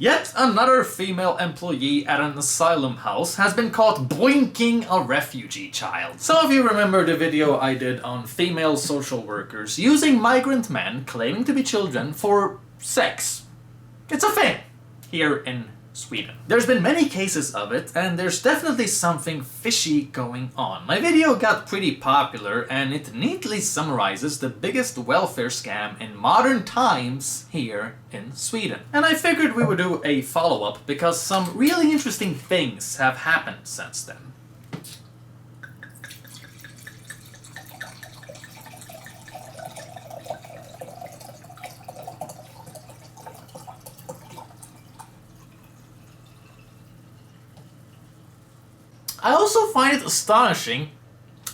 Yet another female employee at an asylum house has been caught boinking a refugee child. Some of you remember the video I did on female social workers using migrant men claiming to be children for sex. It's a thing here in Sweden. There's been many cases of it, and there's definitely something fishy going on. My video got pretty popular, and it neatly summarizes the biggest welfare scam in modern times here in Sweden. And I figured we would do a follow-up because some really interesting things have happened since then. I also find it astonishing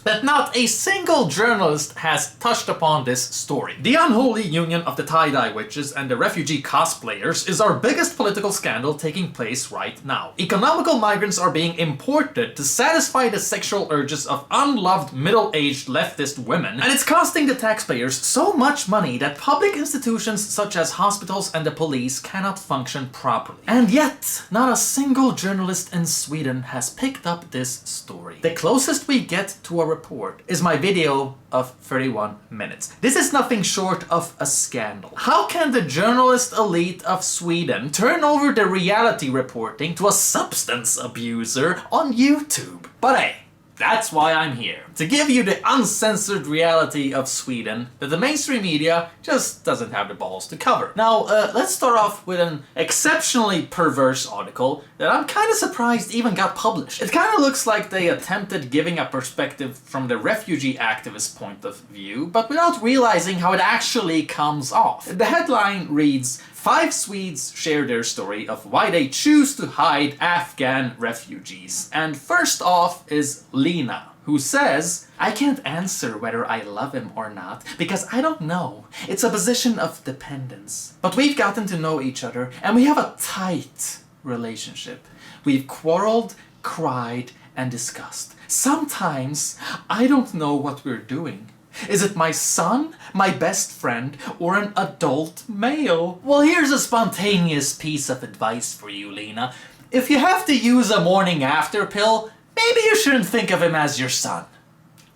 that not a single journalist has touched upon this story. The unholy union of the tie-dye witches and the refugee cosplayers is our biggest political scandal taking place right now. Economical migrants are being imported to satisfy the sexual urges of unloved middle-aged leftist women, and it's costing the taxpayers so much money that public institutions such as hospitals and the police cannot function properly. And yet, not a single journalist in Sweden has picked up this story. The closest we get to a report is my video of 31 minutes. This is nothing short of a scandal. How can the journalist elite of Sweden turn over the reality reporting to a substance abuser on YouTube? But hey, that's why I'm here. To give you the uncensored reality of Sweden that the mainstream media just doesn't have the balls to cover. Now, let's start off with an exceptionally perverse article that I'm kind of surprised even got published. It kind of looks like they attempted giving a perspective from the refugee activist point of view, but without realizing how it actually comes off. The headline reads, 5 Swedes share their story of why they choose to hide Afghan refugees. And first off is Lena, who says, I can't answer whether I love him or not, because I don't know. It's a position of dependence. But we've gotten to know each other, and we have a tight relationship. We've quarreled, cried, and discussed. Sometimes, I don't know what we're doing. Is it my son, my best friend, or an adult male? Well, here's a spontaneous piece of advice for you, Lena. If you have to use a morning after pill, maybe you shouldn't think of him as your son.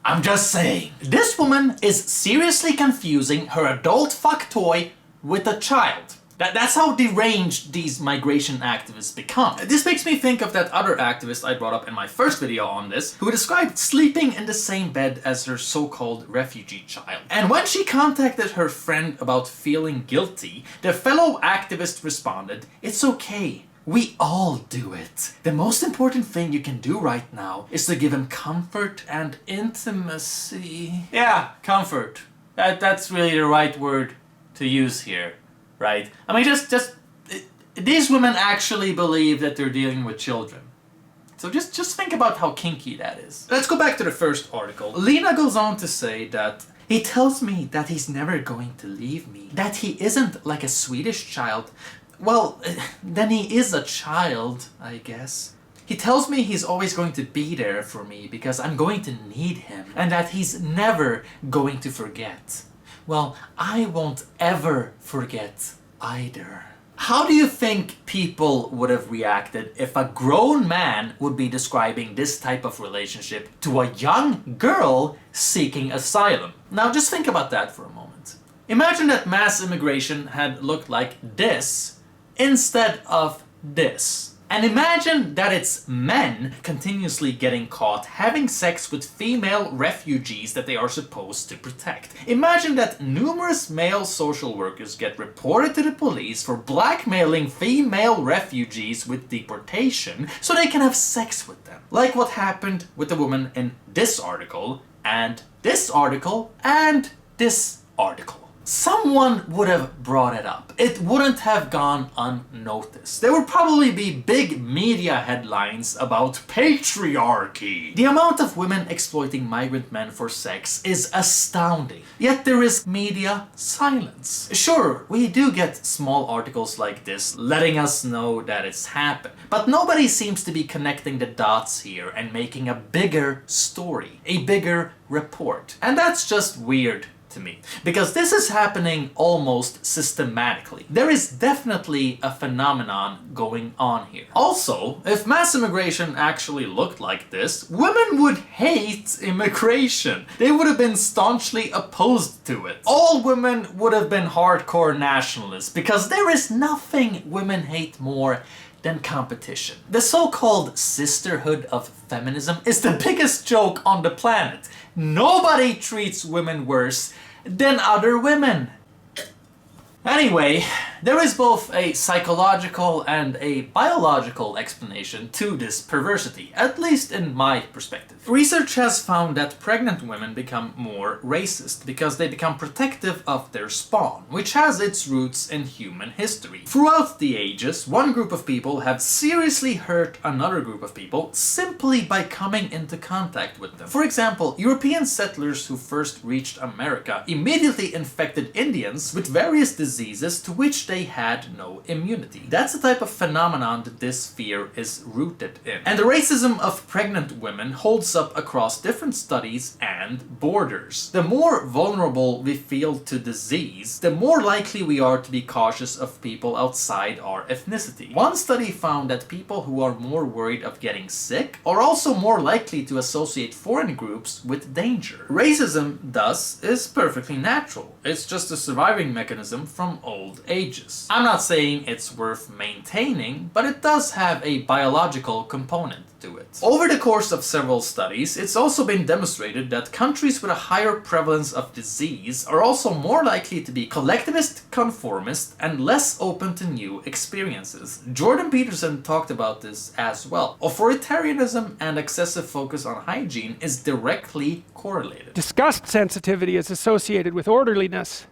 I'm just saying. This woman is seriously confusing her adult fuck toy with a child. That's how deranged these migration activists become. This makes me think of that other activist I brought up in my first video on this, who described sleeping in the same bed as her so-called refugee child. And when she contacted her friend about feeling guilty, the fellow activist responded, it's okay. We all do it. The most important thing you can do right now is to give him comfort and intimacy. Yeah, comfort. That's really the right word to use here. Right? I mean, these women actually believe that they're dealing with children. So just think about how kinky that is. Let's go back to the first article. Lena goes on to say that he tells me that he's never going to leave me, that he isn't like a Swedish child. Well, then he is a child, I guess. He tells me he's always going to be there for me because I'm going to need him, and that he's never going to forget. Well, I won't ever forget either. How do you think people would have reacted if a grown man would be describing this type of relationship to a young girl seeking asylum? Now just think about that for a moment. Imagine that mass immigration had looked like this instead of this. And imagine that it's men continuously getting caught having sex with female refugees that they are supposed to protect. Imagine that numerous male social workers get reported to the police for blackmailing female refugees with deportation so they can have sex with them. Like what happened with the woman in this article, and this article, and this article. Someone would have brought it up. It wouldn't have gone unnoticed. There would probably be big media headlines about patriarchy. The amount of women exploiting migrant men for sex is astounding. Yet there is media silence. Sure, we do get small articles like this letting us know that it's happened. But nobody seems to be connecting the dots here and making a bigger story, a bigger report. And that's just weird to me, because this is happening almost systematically. There is definitely a phenomenon going on here. Also, if mass immigration actually looked like this, women would hate immigration. They would have been staunchly opposed to it. All women would have been hardcore nationalists, because there is nothing women hate more than competition. The so-called sisterhood of feminism is the biggest joke on the planet. Nobody treats women worse than other women. Anyway, there is both a psychological and a biological explanation to this perversity, at least in my perspective. Research has found that pregnant women become more racist because they become protective of their spawn, which has its roots in human history. Throughout the ages, one group of people have seriously hurt another group of people simply by coming into contact with them. For example, European settlers who first reached America immediately infected Indians with various diseases to which they had no immunity. That's the type of phenomenon that this fear is rooted in. And the racism of pregnant women holds up across different studies and borders. The more vulnerable we feel to disease, the more likely we are to be cautious of people outside our ethnicity. One study found that people who are more worried of getting sick are also more likely to associate foreign groups with danger. Racism, thus, is perfectly natural. It's just a surviving mechanism from old ages. I'm not saying it's worth maintaining, but it does have a biological component to it. Over the course of several studies, it's also been demonstrated that countries with a higher prevalence of disease are also more likely to be collectivist, conformist, and less open to new experiences. Jordan Peterson talked about this as well. Authoritarianism and excessive focus on hygiene is directly correlated. Disgust sensitivity is associated with orderliness.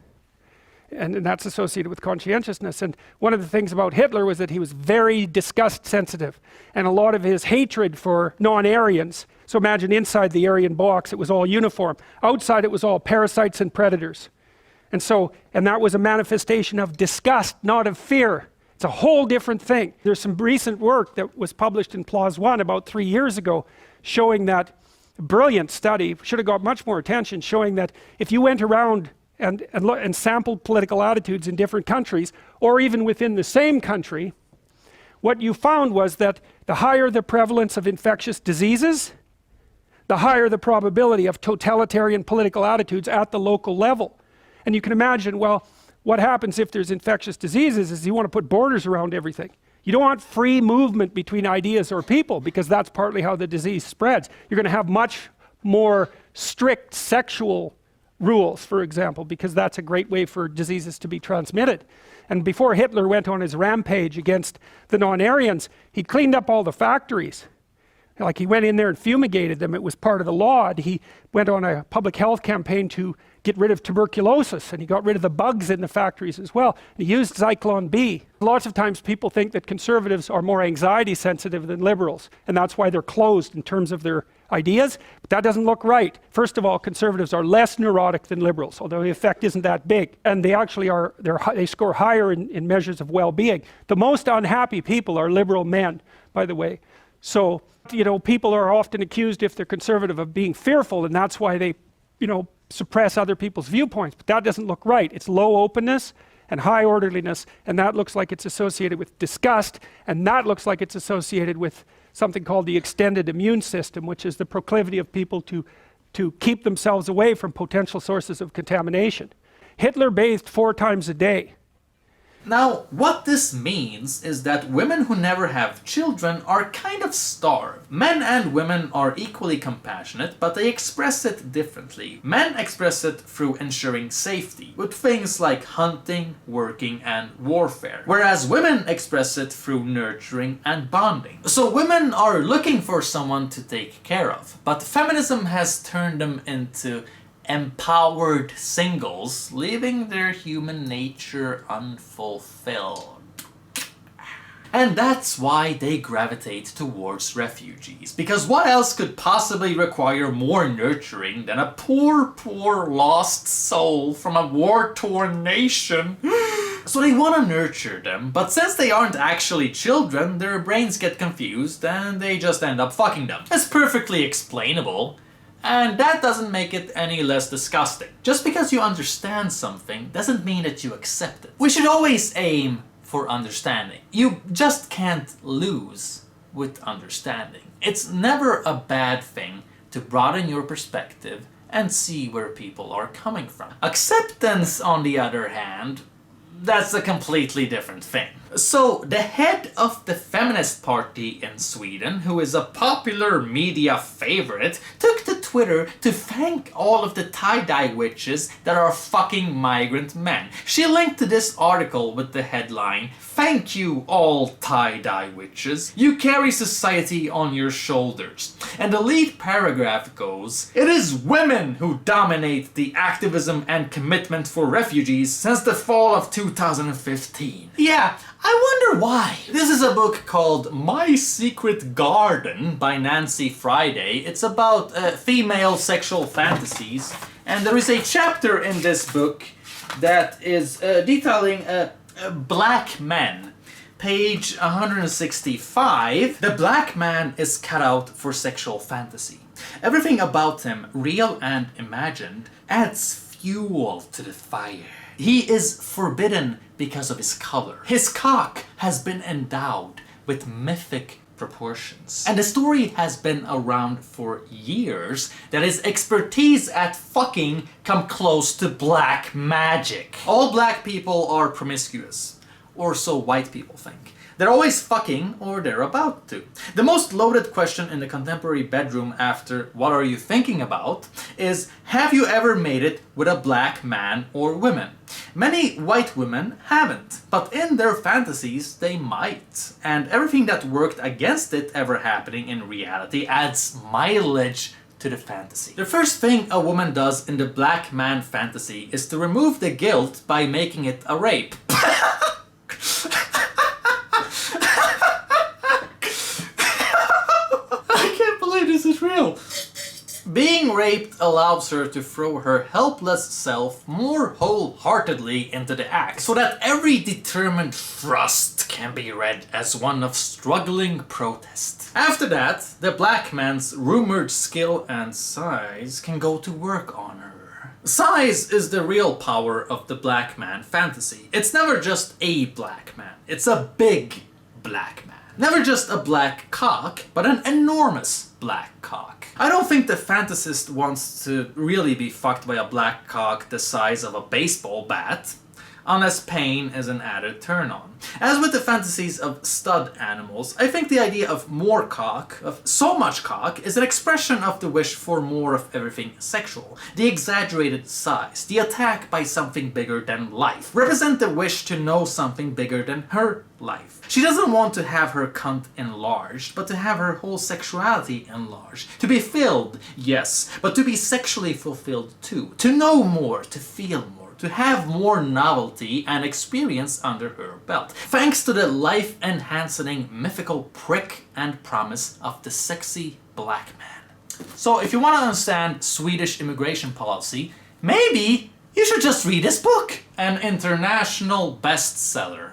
And that's associated with conscientiousness. And one of the things about Hitler was that he was very disgust sensitive. And a lot of his hatred for non-Aryans. So imagine inside the Aryan box, it was all uniform. Outside it was all parasites and predators. And that was a manifestation of disgust, not of fear. It's a whole different thing. There's some recent work that was published in PLOS One about 3 years ago, showing that, a brilliant study, should have got much more attention, showing that if you went around and sampled political attitudes in different countries, or even within the same country, what you found was that the higher the prevalence of infectious diseases, the higher the probability of totalitarian political attitudes at the local level. And you can imagine, well, what happens if there's infectious diseases is you want to put borders around everything. You don't want free movement between ideas or people, because that's partly how the disease spreads. You're going to have much more strict sexual rules, for example, because that's a great way for diseases to be transmitted. And before Hitler went on his rampage against the non-Aryans, he cleaned up all the factories. Like, he went in there and fumigated them. It was part of the law. And he went on a public health campaign to get rid of tuberculosis, and he got rid of the bugs in the factories as well. And he used Zyklon B. Lots of times people think that conservatives are more anxiety sensitive than liberals, and that's why they're closed in terms of their ideas, but that doesn't look right. First of all, conservatives are less neurotic than liberals, although the effect isn't that big. And they actually are, they score higher in measures of well-being. The most unhappy people are liberal men, by the way. So, people are often accused, if they're conservative, of being fearful, and that's why they, suppress other people's viewpoints. But that doesn't look right. It's low openness and high orderliness, and that looks like it's associated with disgust, and that looks like it's associated with something called the extended immune system, which is the proclivity of people to keep themselves away from potential sources of contamination. Hitler bathed 4 times a day. Now, what this means is that women who never have children are kind of starved. Men and women are equally compassionate, but they express it differently. Men express it through ensuring safety, with things like hunting, working, and warfare, whereas women express it through nurturing and bonding. So women are looking for someone to take care of, but feminism has turned them into empowered singles, leaving their human nature unfulfilled. And that's why they gravitate towards refugees, because what else could possibly require more nurturing than a poor lost soul from a war-torn nation? So they want to nurture them, but since they aren't actually children, their brains get confused and they just end up fucking them. It's perfectly explainable. And that doesn't make it any less disgusting. Just because you understand something doesn't mean that you accept it. We should always aim for understanding. You just can't lose with understanding. It's never a bad thing to broaden your perspective and see where people are coming from. Acceptance, on the other hand, that's a completely different thing. So, the head of the feminist party in Sweden, who is a popular media favorite, took to Twitter to thank all of the tie-dye witches that are fucking migrant men. She linked to this article with the headline, "Thank you all tie-dye witches. You carry society on your shoulders." And the lead paragraph goes, "It is women who dominate the activism and commitment for refugees since the fall of 2015. Yeah, I wonder why. This is a book called My Secret Garden by Nancy Friday. It's about female sexual fantasies. And there is a chapter in this book that is detailing black men. Page 165. The black man is cut out for sexual fantasy. Everything about him, real and imagined, adds fuel to the fire. He is forbidden because of his color. His cock has been endowed with mythic proportions. And the story has been around for years that his expertise at fucking come close to black magic. All black people are promiscuous, or so white people think. They're always fucking, or they're about to. The most loaded question in the contemporary bedroom after "what are you thinking about" is, have you ever made it with a black man or women? Many white women haven't, but in their fantasies they might. And everything that worked against it ever happening in reality adds mileage to the fantasy. The first thing a woman does in the black man fantasy is to remove the guilt by making it a rape. This is real. Being raped allows her to throw her helpless self more wholeheartedly into the act, so that every determined thrust can be read as one of struggling protest. After that, the black man's rumored skill and size can go to work on her. Size is the real power of the black man fantasy. It's never just a black man, it's a big black man. Never just a black cock, but an enormous black cock. I don't think the fantasist wants to really be fucked by a black cock the size of a baseball bat, unless pain is an added turn-on. As with the fantasies of stud animals, I think the idea of more cock, of so much cock, is an expression of the wish for more of everything sexual. The exaggerated size, the attack by something bigger than life, represent the wish to know something bigger than her life. She doesn't want to have her cunt enlarged, but to have her whole sexuality enlarged. To be filled, yes, but to be sexually fulfilled too. To know more, to feel more. To have more novelty and experience under her belt, thanks to the life-enhancing mythical prick and promise of the sexy black man. So if you want to understand Swedish immigration policy, maybe you should just read this book. An international bestseller.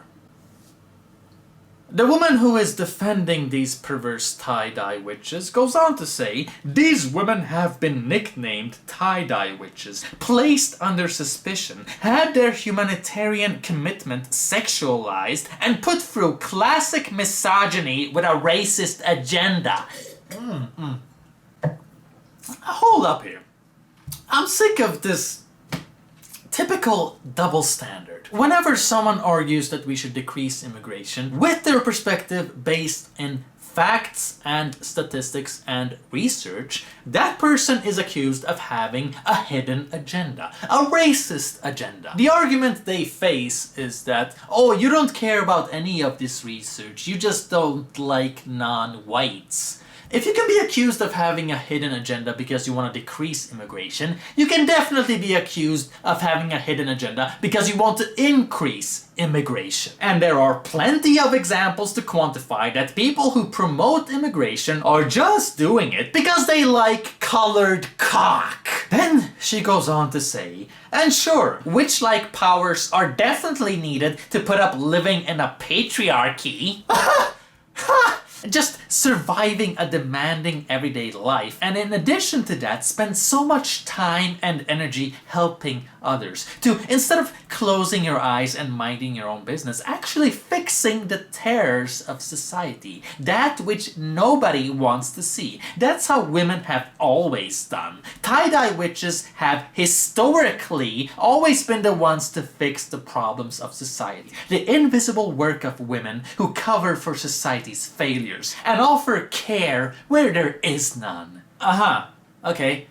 The woman who is defending these perverse tie-dye witches goes on to say, "These women have been nicknamed tie-dye witches, placed under suspicion, had their humanitarian commitment sexualized, and put through classic misogyny with a racist agenda." Hold up here. I'm sick of this typical double standard. Whenever someone argues that we should decrease immigration with their perspective based in facts and statistics and research, that person is accused of having a hidden agenda, a racist agenda. The argument they face is that, oh, you don't care about any of this research, you just don't like non-whites. If you can be accused of having a hidden agenda because you want to decrease immigration, you can definitely be accused of having a hidden agenda because you want to increase immigration. And there are plenty of examples to quantify that people who promote immigration are just doing it because they like colored cock. Then she goes on to say, and sure, witch-like powers are definitely needed to put up living in a patriarchy. just surviving a demanding everyday life, and in addition to that spend so much time and energy helping others, to instead of closing your eyes and minding your own business, actually fixing the tears of society, that which nobody wants to see. That's how women have always done. Tie-dye witches have historically always been the ones to fix the problems of society, the invisible work of women who cover for society's failures and offer care where there is none. Okay.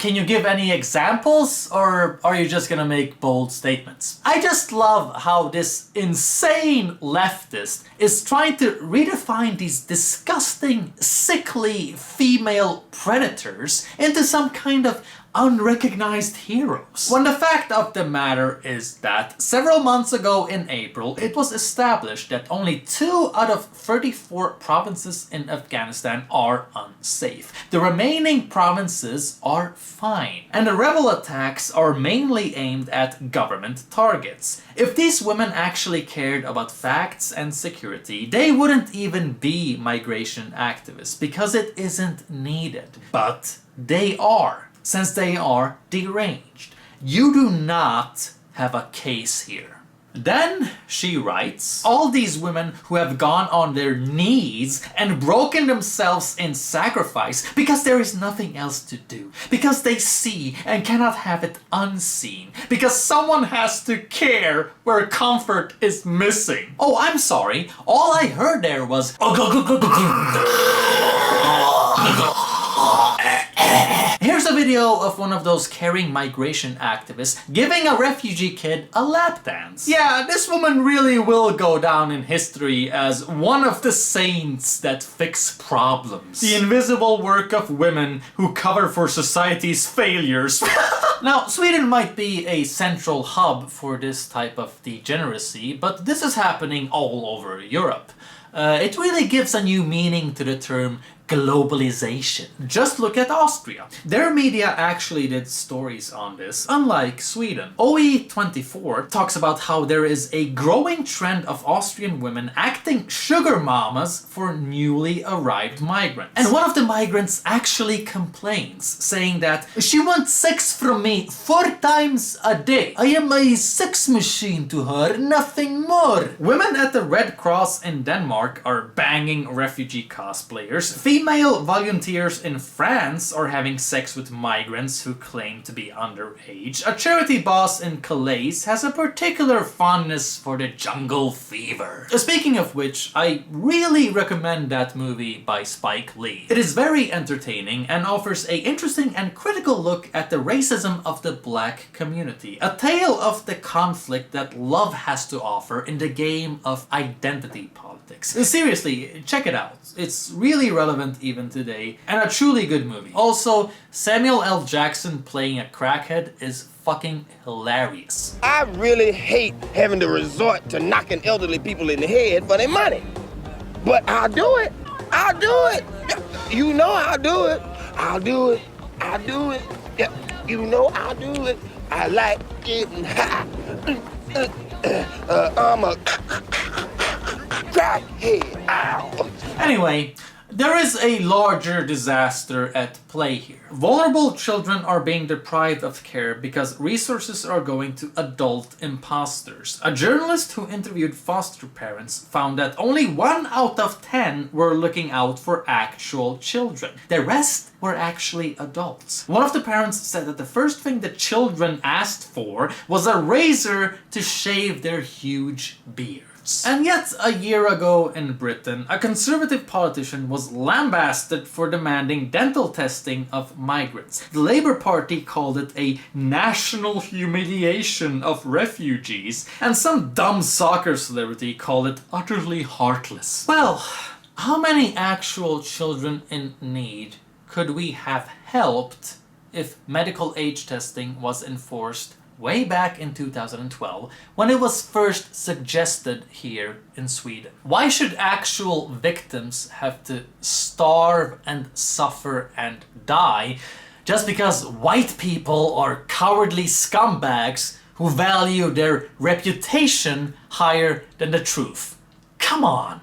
Can you give any examples, or are you just gonna make bold statements? I just love how this insane leftist is trying to redefine these disgusting, sickly female predators into some kind of unrecognized heroes. When the fact of the matter is that several months ago in April, it was established that only 2 out of 34 provinces in Afghanistan are unsafe. The remaining provinces are fine, and the rebel attacks are mainly aimed at government targets. If these women actually cared about facts and security, they wouldn't even be migration activists because it isn't needed. But they are. Since they are deranged. You do not have a case here. Then she writes, all these women who have gone on their knees and broken themselves in sacrifice because there is nothing else to do, because they see and cannot have it unseen, because someone has to care where comfort is missing. Oh, I'm sorry, all I heard there was Here's a video of one of those caring migration activists giving a refugee kid a lap dance. Yeah, this woman really will go down in history as one of the saints that fix problems. The invisible work of women who cover for society's failures. Now, Sweden might be a central hub for this type of degeneracy, but this is happening all over Europe. It really gives a new meaning to the term globalization. Just look at Austria. Their media actually did stories on this, unlike Sweden. OE24 talks about how there is a growing trend of Austrian women acting sugar mamas for newly arrived migrants. And one of the migrants actually complains, saying that she wants sex from me 4 times a day. I am a sex machine to her, nothing more. Women at the Red Cross in Denmark are banging refugee cosplayers. Female volunteers in France are having sex with migrants who claim to be underage. A charity boss in Calais has a particular fondness for the jungle fever. Speaking of which, I really recommend that movie by Spike Lee. It is very entertaining and offers an interesting and critical look at the racism of the black community. A tale of the conflict that love has to offer in the game of identity politics. Seriously, check it out. It's really relevant even today, and a truly good movie. Also, Samuel L. Jackson playing a crackhead is fucking hilarious. I really hate having to resort to knocking elderly people in the head for their money. But I'll do it. I'll do it. You know I'll do it. I'll do it. I'll do it. Yeah, you know I'll do it. I like getting high. I'm a crackhead. Ow. Anyway, there is a larger disaster at play here. Vulnerable children are being deprived of care because resources are going to adult imposters. A journalist who interviewed foster parents found that only 1 out of 10 were looking out for actual children. The rest were actually adults. One of the parents said that the first thing the children asked for was a razor to shave their huge beard. And yet, a year ago in Britain, a conservative politician was lambasted for demanding dental testing of migrants. The Labour Party called it a national humiliation of refugees, and some dumb soccer celebrity called it utterly heartless. Well, how many actual children in need could we have helped if medical age testing was enforced way back in 2012, when it was first suggested here in Sweden? Why should actual victims have to starve and suffer and die just because white people are cowardly scumbags who value their reputation higher than the truth? Come on!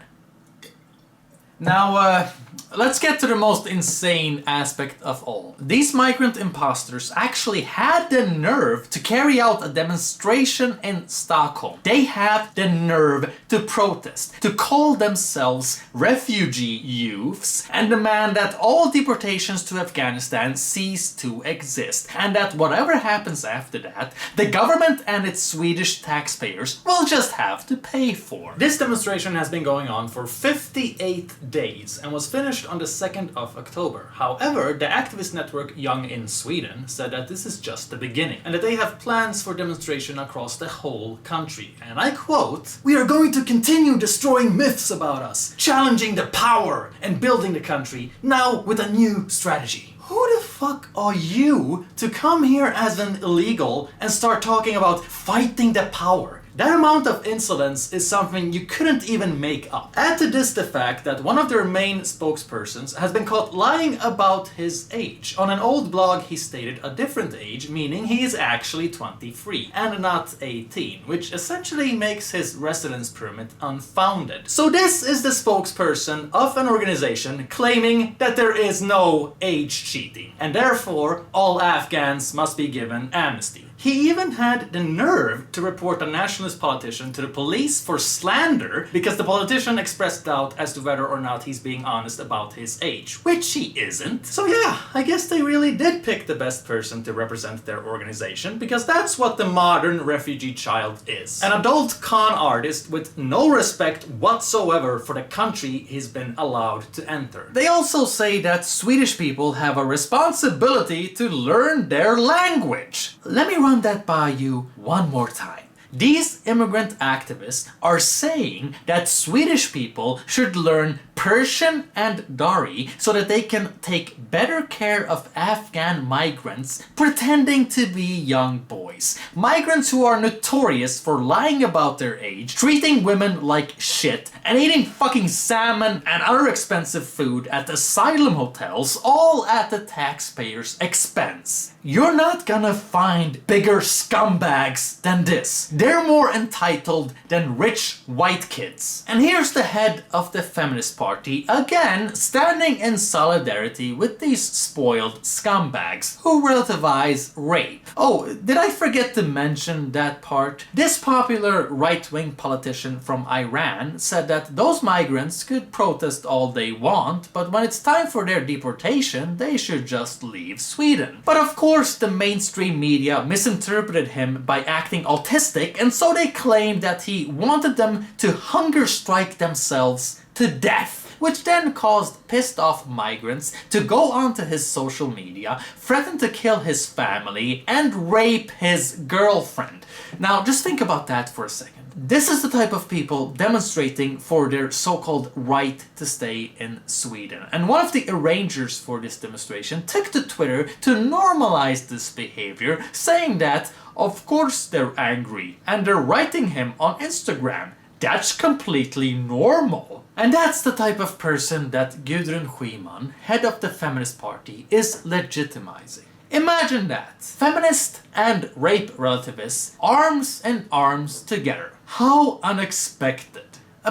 Now, let's get to the most insane aspect of all. These migrant imposters actually had the nerve to carry out a demonstration in Stockholm. They had the nerve to protest, to call themselves refugee youths, and demand that all deportations to Afghanistan cease to exist, and that whatever happens after that, the government and its Swedish taxpayers will just have to pay for. This demonstration has been going on for 58 days and was finished on the 2nd of October. However, the activist network Young in Sweden said that this is just the beginning and that they have plans for demonstration across the whole country. And I quote, "We are going to continue destroying myths about us, challenging the power and building the country, now with a new strategy." Who the fuck are you to come here as an illegal and start talking about fighting the power? That amount of insolence is something you couldn't even make up. Add to this the fact that one of their main spokespersons has been caught lying about his age. On an old blog he stated a different age, meaning he is actually 23 and not 18, which essentially makes his residence permit unfounded. So this is the spokesperson of an organization claiming that there is no age cheating, and therefore all Afghans must be given amnesty. He even had the nerve to report a nationalist politician to the police for slander because the politician expressed doubt as to whether or not he's being honest about his age, which he isn't. So yeah, I guess they really did pick the best person to represent their organization, because that's what the modern refugee child is. An adult con artist with no respect whatsoever for the country he's been allowed to enter. They also say that Swedish people have a responsibility to learn their language. Let me run that by you one more time. These immigrant activists are saying that Swedish people should learn Persian and Dari so that they can take better care of Afghan migrants pretending to be young boys. Migrants who are notorious for lying about their age, treating women like shit, and eating fucking salmon and other expensive food at asylum hotels, all at the taxpayers' expense. You're not gonna find bigger scumbags than this. They're more entitled than rich white kids. And here's the head of the Feminist Party, again standing in solidarity with these spoiled scumbags who relativize rape. Oh, did I forget to mention that part? This popular right-wing politician from Iran said that those migrants could protest all they want, but when it's time for their deportation, they should just leave Sweden. But of course, the mainstream media misinterpreted him by acting autistic, and so they claimed that he wanted them to hunger strike themselves to death, which then caused pissed off migrants to go onto his social media, threaten to kill his family, and rape his girlfriend. Now, just think about that for a second. This is the type of people demonstrating for their so-called right to stay in Sweden. And one of the arrangers for this demonstration took to Twitter to normalize this behavior, saying that, of course they're angry, and they're writing him on Instagram. That's completely normal. And that's the type of person that Gudrun Schyman, head of the Feminist Party, is legitimizing. Imagine that. Feminist and rape relativists, arms in arms together. How unexpected.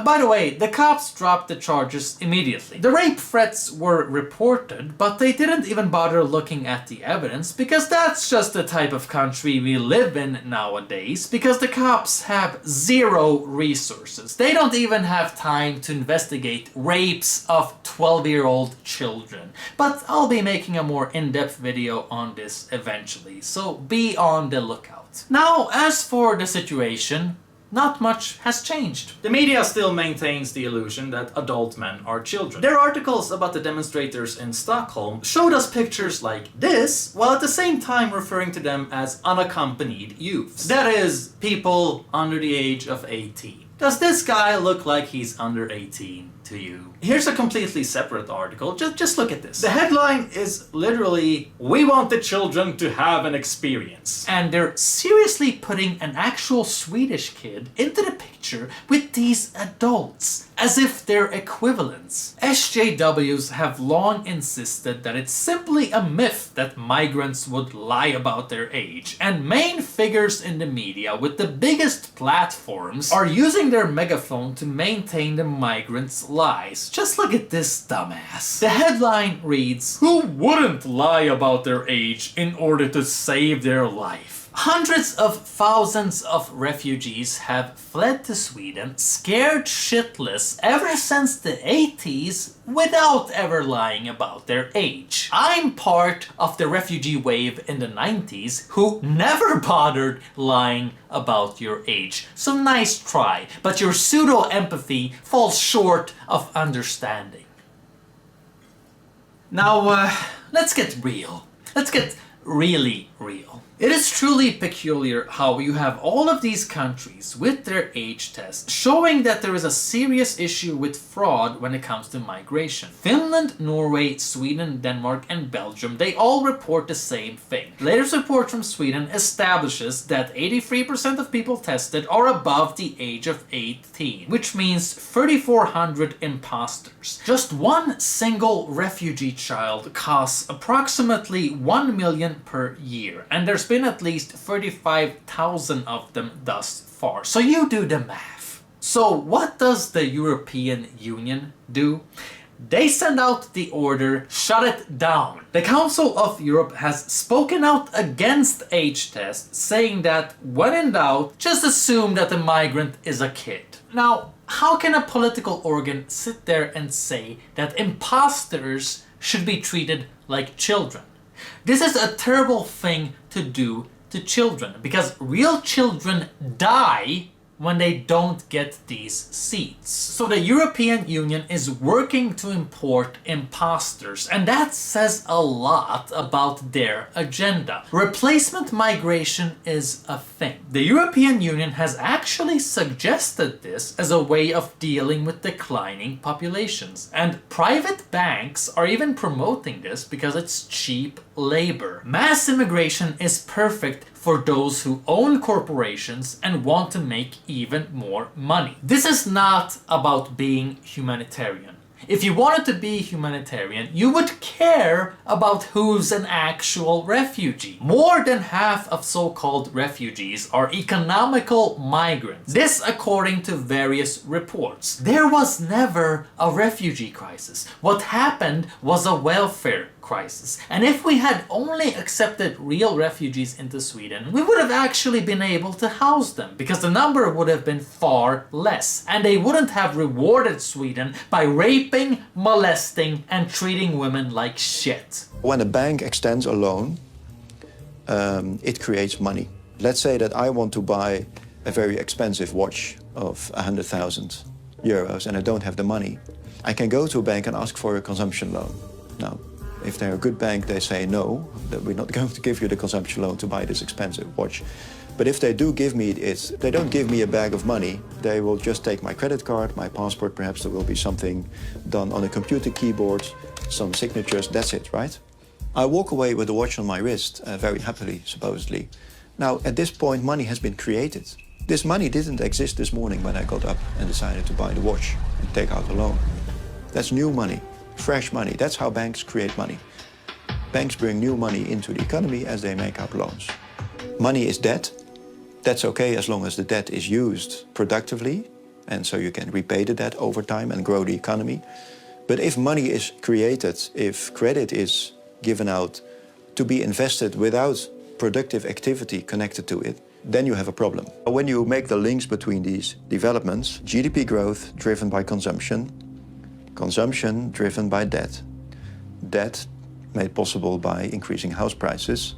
By the way, the cops dropped the charges immediately. The rape threats were reported, but they didn't even bother looking at the evidence, because that's just the type of country we live in nowadays, because the cops have zero resources. They don't even have time to investigate rapes of 12-year-old children. But I'll be making a more in-depth video on this eventually, so be on the lookout. Now, as for the situation, not much has changed. The media still maintains the illusion that adult men are children. Their articles about the demonstrators in Stockholm showed us pictures like this, while at the same time referring to them as unaccompanied youths. That is, people under the age of 18. Does this guy look like he's under 18 to you? Here's a completely separate article. Just look at this. The headline is literally, "We want the children to have an experience." And they're seriously putting an actual Swedish kid into the picture with these adults, as if they're equivalents. SJWs have long insisted that it's simply a myth that migrants would lie about their age, and main figures in the media with the biggest platforms are using using their megaphone to maintain the migrants' lies. Just look at this dumbass. The headline reads, "Who wouldn't lie about their age in order to save their life?" Hundreds of thousands of refugees have fled to Sweden, scared shitless ever since the 80s without ever lying about their age. I'm part of the refugee wave in the 90s who never bothered lying about your age. So nice try, but your pseudo-empathy falls short of understanding. Now, let's get real. Let's get really real. It is truly peculiar how you have all of these countries with their age test showing that there is a serious issue with fraud when it comes to migration. Finland, Norway, Sweden, Denmark and Belgium, they all report the same thing. The latest report from Sweden establishes that 83% of people tested are above the age of 18, which means 3,400 imposters. Just one single refugee child costs approximately 1 million per year, and there's been at least 35,000 of them thus far. So you do the math. So what does the European Union do? They send out the order, shut it down. The Council of Europe has spoken out against age tests, saying that when in doubt, just assume that the migrant is a kid. Now, how can a political organ sit there and say that imposters should be treated like children? This is a terrible thing to do to children, because real children die when they don't get these seats. So the European Union is working to import imposters, and that says a lot about their agenda. Replacement migration is a thing. The European Union has actually suggested this as a way of dealing with declining populations, and private banks are even promoting this because it's cheap labor. Mass immigration is perfect for those who own corporations and want to make even more money. This is not about being humanitarian. If you wanted to be humanitarian, you would care about who's an actual refugee. More than half of so-called refugees are economical migrants. This according to various reports. There was never a refugee crisis. What happened was a welfare crisis. And if we had only accepted real refugees into Sweden, we would have actually been able to house them, because the number would have been far less. And they wouldn't have rewarded Sweden by raping, molesting, and treating women like shit. When a bank extends a loan, it creates money. Let's say that I want to buy a very expensive watch of 100,000 euros and I don't have the money. I can go to a bank and ask for a consumption loan. Now, if they're a good bank, they say no, that we're not going to give you the consumption loan to buy this expensive watch. But if they do give me it, they don't give me a bag of money. They will just take my credit card, my passport, perhaps there will be something done on a computer keyboard, some signatures, that's it, right? I walk away with a watch on my wrist, very happily, supposedly. Now, at this point, money has been created. This money didn't exist this morning when I got up and decided to buy the watch and take out a loan. That's new money. Fresh money. That's how banks create money. Banks bring new money into the economy as they make out loans. Money is debt. That's okay as long as the debt is used productively, and so you can repay the debt over time and grow the economy. But if money is created, if credit is given out to be invested without productive activity connected to it, then you have a problem. When you make the links between these developments, GDP growth driven by consumption, consumption driven by debt, debt made possible by increasing house prices.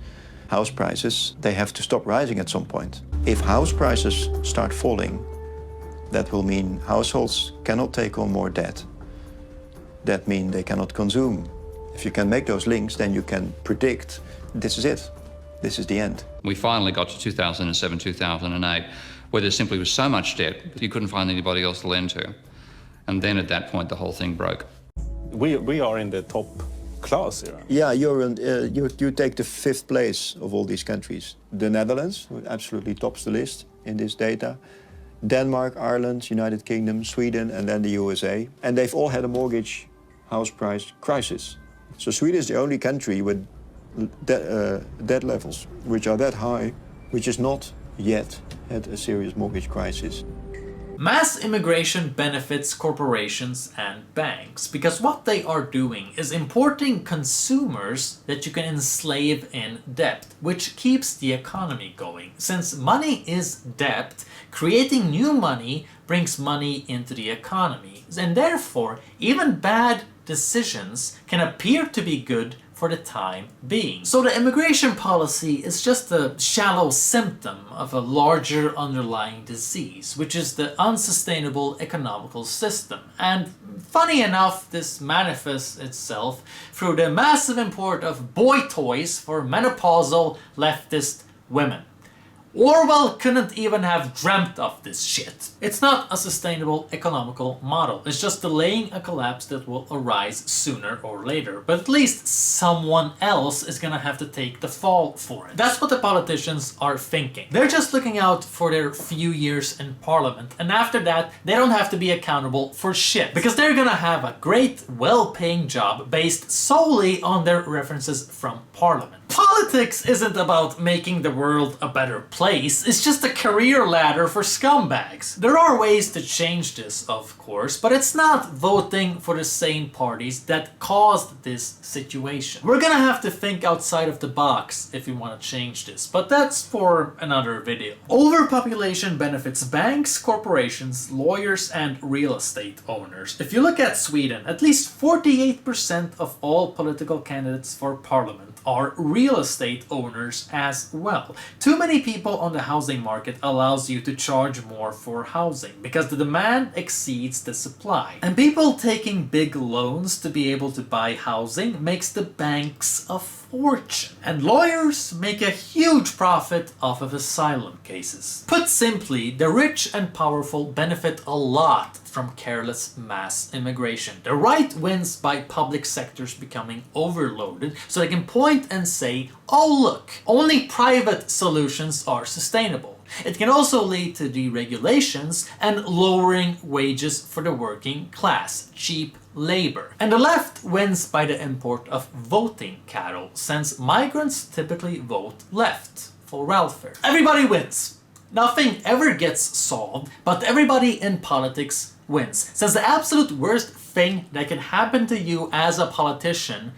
House prices, they have to stop rising at some point. If house prices start falling, that will mean households cannot take on more debt. That means they cannot consume. If you can make those links, then you can predict this is it. This is the end. We finally got to 2007, 2008, where there simply was so much debt that you couldn't find anybody else to lend to. And then at that point, the whole thing broke. We are in the top class here. Yeah, you take the 5th place of all these countries. The Netherlands, who absolutely tops the list in this data. Denmark, Ireland, United Kingdom, Sweden, and then the USA. And they've all had a mortgage house price crisis. So Sweden is the only country with debt levels which are that high, which has not yet had a serious mortgage crisis. Mass immigration benefits corporations and banks because what they are doing is importing consumers that you can enslave in debt, which keeps the economy going. Since money is debt, creating new money brings money into the economy, and therefore even bad decisions can appear to be good for the time being. So the immigration policy is just a shallow symptom of a larger underlying disease, which is the unsustainable economical system. And funny enough, this manifests itself through the massive import of boy toys for menopausal leftist women. Orwell couldn't even have dreamt of this shit. It's not a sustainable economical model. It's just delaying a collapse that will arise sooner or later. But at least someone else is gonna have to take the fall for it. That's what the politicians are thinking. They're just looking out for their few years in parliament, and after that, they don't have to be accountable for shit. Because they're gonna have a great, well-paying job based solely on their references from parliament. Politics isn't about making the world a better place, it's just a career ladder for scumbags. There are ways to change this, of course, but it's not voting for the same parties that caused this situation. We're gonna have to think outside of the box if we want to change this, but that's for another video. Overpopulation benefits banks, corporations, lawyers, and real estate owners. If you look at Sweden, at least 48% of all political candidates for parliament are real estate owners as well. Too many people on the housing market allows you to charge more for housing because the demand exceeds the supply. And people taking big loans to be able to buy housing makes the banks a fortune. And lawyers make a huge profit off of asylum cases. Put simply, the rich and powerful benefit a lot from careless mass immigration. The right wins by public sectors becoming overloaded so they can point and say, oh look, only private solutions are sustainable. It can also lead to deregulations and lowering wages for the working class, cheap labor. And the left wins by the import of voting cattle, since migrants typically vote left for welfare. Everybody wins. Nothing ever gets solved, but everybody in politics wins. Since the absolute worst thing that can happen to you as a politician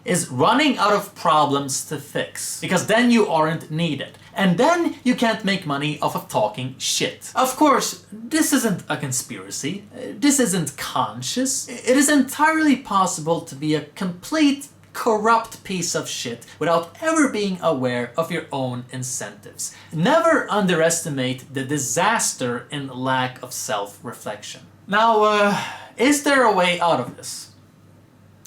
is running out of problems to fix. Because then you aren't needed. And then you can't make money off of talking shit. Of course, this isn't a conspiracy. This isn't conscious. It is entirely possible to be a complete corrupt piece of shit without ever being aware of your own incentives. Never underestimate the disaster in lack of self-reflection. Now, is there a way out of this?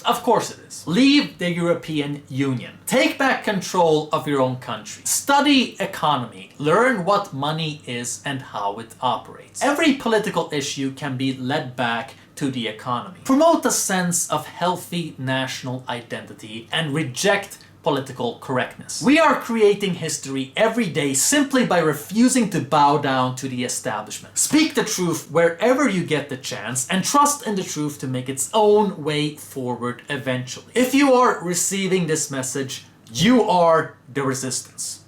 Of course it is. Leave the European Union. Take back control of your own country. Study economy. Learn what money is and how it operates. Every political issue can be led back to the economy. Promote a sense of healthy national identity and reject political correctness. We are creating history every day simply by refusing to bow down to the establishment. Speak the truth wherever you get the chance and trust in the truth to make its own way forward eventually. If you are receiving this message, you are the resistance.